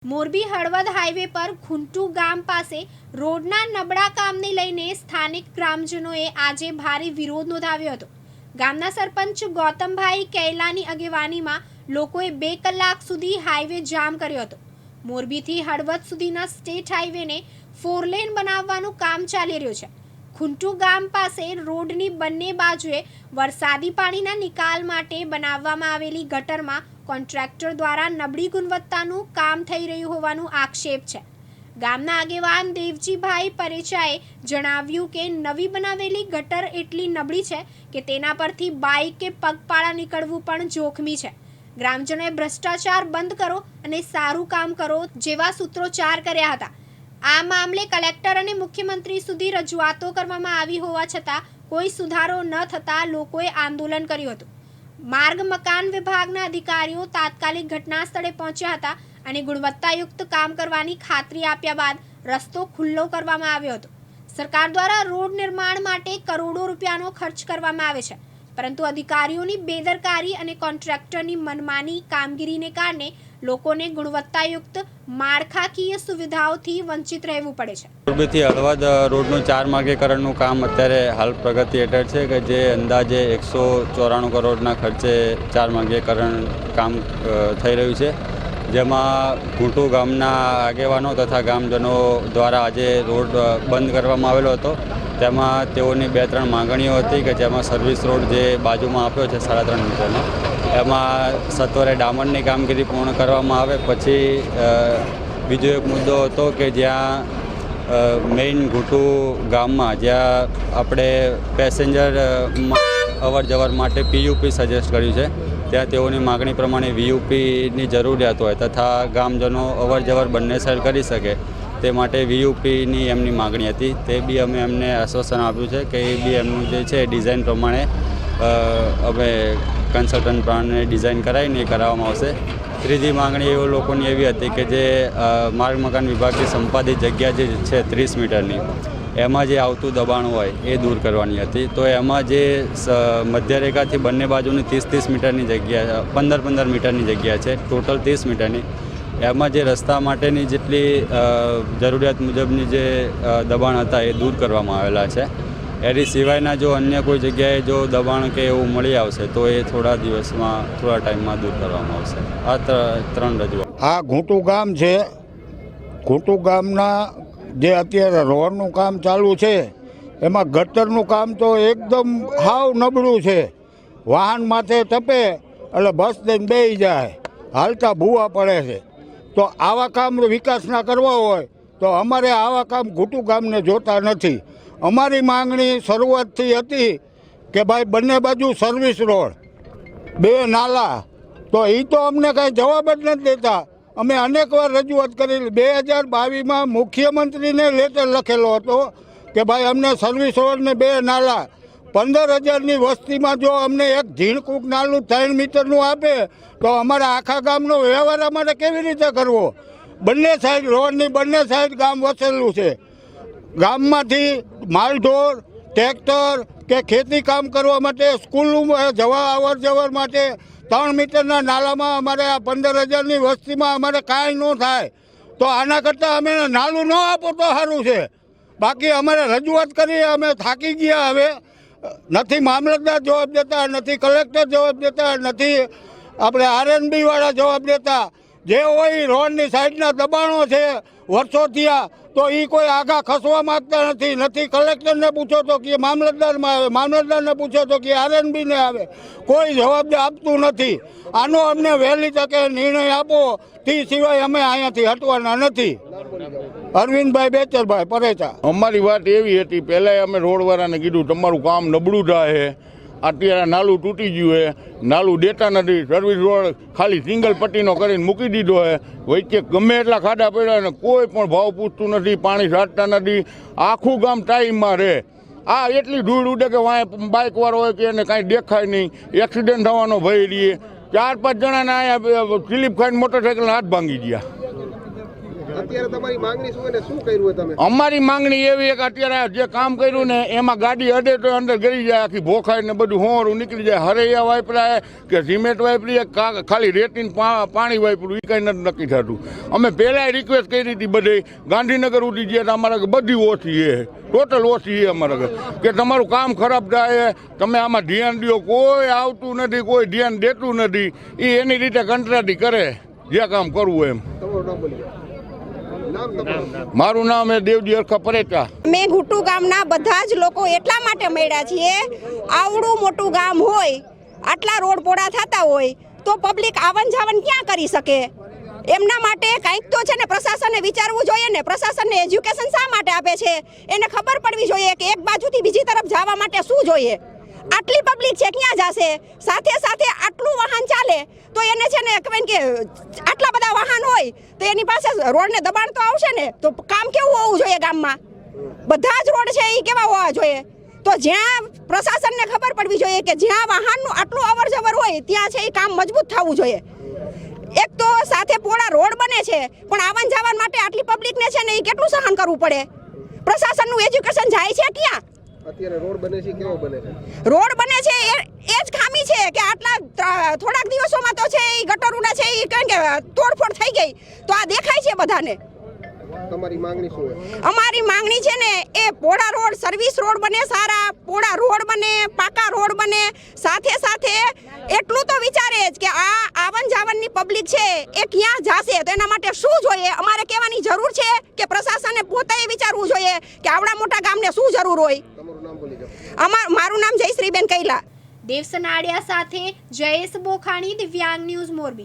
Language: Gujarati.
મોરબી હળવદ હાઈવે પર ખૂંટુ ગામ પાસે રોડના નબળા કામને લઈને સ્થાનિક ગ્રામજનોએ આજે ભારે વિરોધ નોંધાવ્યો હતો। ગામના સરપંચ ગૌતમભાઈ કૈલાની આગેવાનીમાં લોકોએ 2 કલાક સુધી હાઈવે જામ કર્યો હતો। મોરબીથી હળવદ સુધીના સ્ટેટ હાઈવેને 4 લેન બનાવવાનું કામ ચાલી રહ્યું છે। ખૂંટુ ગામ પાસે રોડની બંને બાજુએ વરસાદી પાણીના નિકાલ માટે બનાવવામાં આવેલી ગટરમાં કોન્ટ્રાક્ટર દ્વારા નબળી ગુણવત્તાનું કામ થઈ રહ્યું હોવાનું આક્ષેપ છે। ગામના આગેવાન દેવજીભાઈ પરેચાએ જણાવ્યું કે નવી બનાવેલી ગટર એટલી નબળી છે કે તેના પરથી બાઇક કે પગપાળા નીકળવું પણ જોખમી છે। ગ્રામજનોએ ભ્રષ્ટાચાર બંધ કરો અને સારું કામ કરો જેવા સૂત્રોચ્ચાર કર્યા હતા। આ મામલે કલેક્ટર અને મુખ્યમંત્રી સુધી રજૂઆતો કરવામાં આવી હોવા છતાં કોઈ સુધારો ન થતાં લોકોએ આંદોલન કર્યું હતું। માર્ગ મકાન વિભાગના અધિકારીઓ તાત્કાલિક ઘટના સ્થળે પહોંચ્યા હતા અને ગુણવત્તાયુક્ત કામ કરવાની ખાતરી આપ્યા બાદ રસ્તો ખુલ્લો કરવામાં આવ્યો હતો। સરકાર દ્વારા રોડ નિર્માણ માટે કરોડો રૂપિયાનો ખર્ચ કરવામાં આવે છે, પરંતુ અધિકારીઓની બેદરકારી અને કોન્ટ્રાક્ટરની મનમાની કામગીરીને કારણે લોકોને ગુણવત્તાયુક્ત માળખાકીય સુવિધાઓથી વંચિત રહેવું પડે છે। મોરબીથી હળવદ રોડનું 4 માર્ગીકરણનું કામ અત્યારે હાલ પ્રગતિ હેઠળ છે કે જે અંદાજે 194 કરોડના ખર્ચે 4 માર્ગીકરણ કામ થઈ રહ્યું છે, જેમાં ખૂંટુ ગામના આગેવાનો તથા ગામજનો દ્વારા આજે રોડ બંધ કરવામાં આવેલો હતો। તેમાં તેઓની 2-3 માંગણીઓ હતી કે જેમાં સર્વિસ રોડ જે બાજુમાં આપ્યો છે 3.5 મીટરનો, એમાં સત્વરે ડામરની કામગીરી પૂર્ણ કરવામાં આવે। પછી બીજો એક મુદ્દો હતો કે જ્યાં મેઇન ખૂંટુ ગામમાં જ્યાં આપણે પેસેન્જર અવર જવર માટે પીયુપી સજેસ્ટ કર્યું છે, ત્યાં તેઓની માગણી પ્રમાણે વીયુપીની જરૂરિયાત હોય તથા ગામજનો અવર જવર બંને સાઈડ કરી શકે તે માટે વીયુપીની એમની માગણી હતી। તે બી અમે એમને આશ્વાસન આપ્યું છે કે એ બી એમનું જે છે ડિઝાઇન પ્રમાણે અમે કન્સલ્ટન્ટ પ્રમાણે ડિઝાઇન કરાવીને એ કરાવવામાં આવશે। ત્રીજી માગણી એ લોકોની એવી હતી કે જે માર્ગ મકાન વિભાગની સંપાદિત જગ્યા જે છે 30 મીટરની, એમાં જે આવતું દબાણ હોય એ દૂર કરવાની હતી। તો એમાં જે મધ્યરેખાથી બંને બાજુની 30 મીટરની જગ્યા 15 મીટરની જગ્યા છે, ટોટલ 30 મીટરની, એમાં જે રસ્તા માટેની જેટલી જરૂરિયાત મુજબની જે દબાણ હતા એ દૂર કરવામાં આવેલા છે। એની સિવાયના જો અન્ય કોઈ જગ્યાએ જો દબાણ કે એવું મળી આવશે તો એ થોડા દિવસમાં થોડા ટાઈમમાં દૂર કરવામાં આવશે। આ 3 રજૂઆત। આ ખૂંટુ ગામ છે, ખૂંટુ ગામના જે અત્યારે રોડનું કામ ચાલુ છે એમાં ગટરનું કામ તો એકદમ હાવ નબળું છે। વાહન માથે ટપે એટલે બસ દઈને બેસી જાય, હાલતા ભૂવા પડે છે। તો આવા કામ વિકાસના કરવા હોય તો અમારે આવા કામ ખૂંટુ ગામને જોતા નથી। અમારી માંગણી શરૂઆતથી હતી કે ભાઈ બંને બાજુ સર્વિસ રોડ, 2 નાલા, તો એ તો અમને કાંઈ જવાબ જ નથી દેતા। અમે અનેકવાર રજૂઆત કરી। 2022માં મુખ્યમંત્રીને લેટર લખેલો હતો કે ભાઈ અમને સર્વિસ રોડને 2 નાલા, 15,000ની વસ્તીમાં જો અમને એક ઝીણકૂક નાલું 3 મીટરનું આપે તો અમારા આખા ગામનો વ્યવહાર અમારે કેવી રીતે કરવો? બંને સાઈડ રોડની બંને સાઈડ ગામ વસેલું છે। ગામમાંથી માલઢોર, ટ્રેક્ટર કે ખેતી કામ કરવા માટે, સ્કૂલમાં જવા અવર જવર માટે 3 મીટરના નાલામાં અમારે આ 15,000ની વસ્તીમાં અમારે કાંઈ ન થાય। તો આના કરતાં અમે નાલું ન આપો તો સારું છે। બાકી અમારે રજૂઆત કરી, અમે થાકી ગયા। હવે નથી મામલતદાર જવાબ દેતા, નથી કલેક્ટર જવાબ દેતા, નથી આપણે RNB વાળા જવાબ દેતા। જે હોય રોડની સાઈડના દબાણો છે વર્ષો થયા તો એ કોઈ આગા ખસવા માગતા નથી। નથી કલેક્ટરને પૂછો તો કે મામલતદારમાં આવે, મામલતદારને પૂછો તો કે RNBને આવે, કોઈ જવાબ આપતું નથી। આનો અમને વહેલી તકે નિર્ણય આપો, તે સિવાય અમે અહીંયાથી હટવાના નથી। અરવિંદભાઈ બેચરભાઈ પરેચા। અમારી વાત એવી હતી, પહેલાં અમે રોડવાળાને કીધું તમારું કામ નબળું થાય, અત્યારે નાલું તૂટી ગયું છે, નાલું દેતા નથી, સર્વિસ રોડ ખાલી સિંગલ પટ્ટીનો કરીને મૂકી દીધો છે, વચ્ચે ગમે એટલા ખાડા પડ્યા ને કોઈ પણ ભાવ પૂછતું નથી, પાણી છાંટતા નથી, આખું ગામ ટાઈમમાં રહે। આ એટલી ધૂળ ઉડે કે વાંય બાઇકવાળો હોય કે એને કાંઈ દેખાય નહીં, એક્સિડન્ટ થવાનો ભય રહીએ। 4-5 જણાના અહીંયા સ્લીપ ખાઈને મોટરસાઇકલના હાથ ભાંગી ગયા। અત્યારે તમારી માંગણી શું અને શું કર્યું હોય તમે? અમારી માંગણી એવી કે અત્યારે જે કામ કર્યું ને એમાં ગાડી અડે તો અંદર ગરી જાય, આખી ભોખાય ને બધું હોરું નીકળી જાય. હરૈયા વાપરાય કે સિમેન્ટ વાપરીએ, ખાલી રેતીને પાણી વાપર્યું, એ કાંઈ નથી નક્કી થતું. અમે પહેલાંય રિક્વેસ્ટ કરી હતી બધે, ગાંધીનગર ઉઠી જઈએ તો અમારા બધી ઓછી છે, ટોટલ ઓછી છે અમારા કે તમારું કામ ખરાબ થાય, તમે આમાં ધ્યાન દો. કોઈ આવતું નથી, કોઈ ધ્યાન દેતું નથી. એ એની રીતે કંટ્રાટી કરે જે કામ કરવું એમ. તમારું નામ બોલી જાઓ. નામ તમારું? મારું નામ એ દેવજી અરખા પરેચા. અમે ઘુટુ ગામના બધા જ લોકો એટલા માટે મળ્યા છીએ, આવડું મોટું ગામ હોય, આટલા રોડ પોળા થતા હોય તો પબ્લિક આવન જાવન ક્યાં કરી શકે? એમના માટે કંઈક તો છે ને પ્રશાસને વિચારવું જોઈએ ને. પ્રશાસનને એજ્યુકેશન શા માટે આપે છે એને ખબર પડવી જોઈએ કે એક બાજુથી બીજી તરફ જવા માટે શું જોઈએ. આટલી પબ્લિક છે ક્યાં જશે? સાથે સાથે આટલું વાહન ચાલે તો એને છે ને કહેવાય કે આટલા બધા વાહન હોય તો એની પાસે રોડને દબાણ તો આવશે ને. તો કામ કેવું હોવું જોઈએ ગામમાં? બધા જ રોડ છે એ કેવા હોવા જોઈએ? તો જ્યાં પ્રશાસનને ખબર પડવી જોઈએ કે જ્યાં વાહનનું આટલું અવર જવર હોય ત્યાં છે એ કામ મજબૂત થવું જોઈએ. એક તો સાથે પોળા રોડ બને છે પણ આવન જાવન માટે આટલી પબ્લિકને છે ને એ કેટલું સહન કરવું પડે? પ્રશાસનનું એજ્યુકેશન જાય છે ક્યાં? અત્યારે રોડ બને છે, કેવો બને છે? રોડ બને છે એ જ ખામી છે કે આટલા થોડાક દિવસોમાં તો છે એ ગટરોના છે એ કારણ કે તોડફોડ થઈ ગઈ તો આ દેખાય છે બધાને. તમારી માંગણી શું હોય? અમારી માંગણી છે ને એ પોળા રોડ, સર્વિસ રોડ બને, સારા પોળા રોડ બને, પાકા રોડ બને. સાથે સાથે એટલું તો વિચારે જ કે આ આવન જાવનની પબ્લિક છે એ ક્યાં જશે તો એના માટે શું જોઈએ અમારે કહેવાની જરૂર છે કે પ્રશાસને પોતે વિચારવું જોઈએ કે આવડા મોટા ગામને શું જરૂર હોય. તમારું નામ બોલી જાઓ. મારું નામ જયશ્રીબેન કૈલા. દેવસનાડિયા સાથે જયેશ બોખાણી, દિવ્યાંગ ન્યૂઝ મોરબી.